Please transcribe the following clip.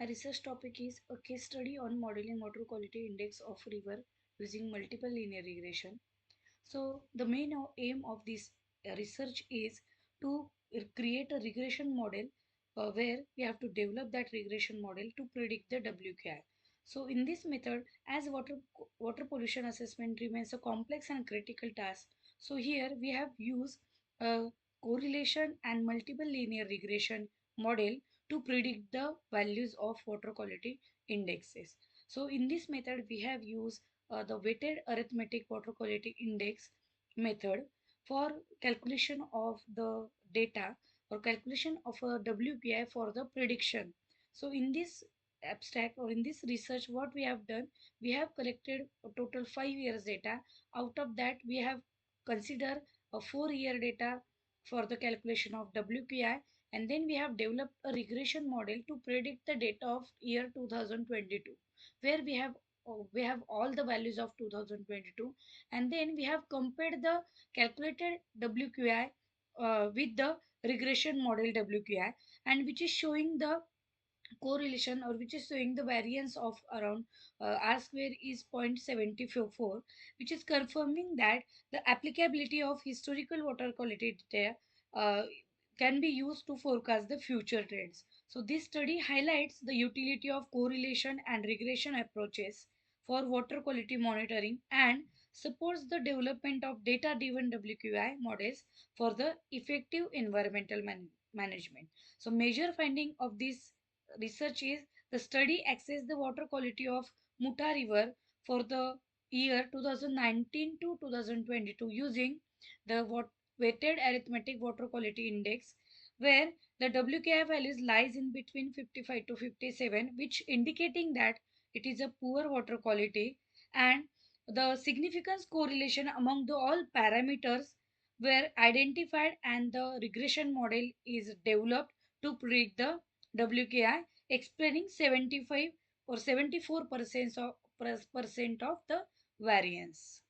Our research topic is a case study on modeling water quality index of river using multiple linear regression. So the main aim of this research is to create a regression model where we have to develop that regression model to predict the WQI. So in this method, as water pollution assessment remains a complex and critical task, so here we have used a correlation and multiple linear regression model to predict the values of water quality indexes. So in this method, we have used the weighted arithmetic water quality index method for calculation of the data or calculation of a WPI for the prediction. So in this abstract or in this research, what we have done, we have collected a total 5 years data. Out of that, we have considered a 4 year data for the calculation of WPI, and then we have developed a regression model to predict the data of year 2022, where we have all the values of 2022, and then we have compared the calculated WQI with the regression model WQI, and which is showing the correlation or which is showing the variance of around r square is 0.74, which is confirming that the applicability of historical water quality data can be used to forecast the future trends. So this study highlights the utility of correlation and regression approaches for water quality monitoring and supports the development of data driven WQI models for the effective environmental management. So major finding of this research is the study assessed the water quality of Muta River for the year 2019 to 2022 using the weighted arithmetic water quality index, where the WKI values lies in between 55 to 57, which indicating that it is a poor water quality, and the significance correlation among the all parameters were identified and the regression model is developed to predict the WKI, explaining 75 or 74% of the variance.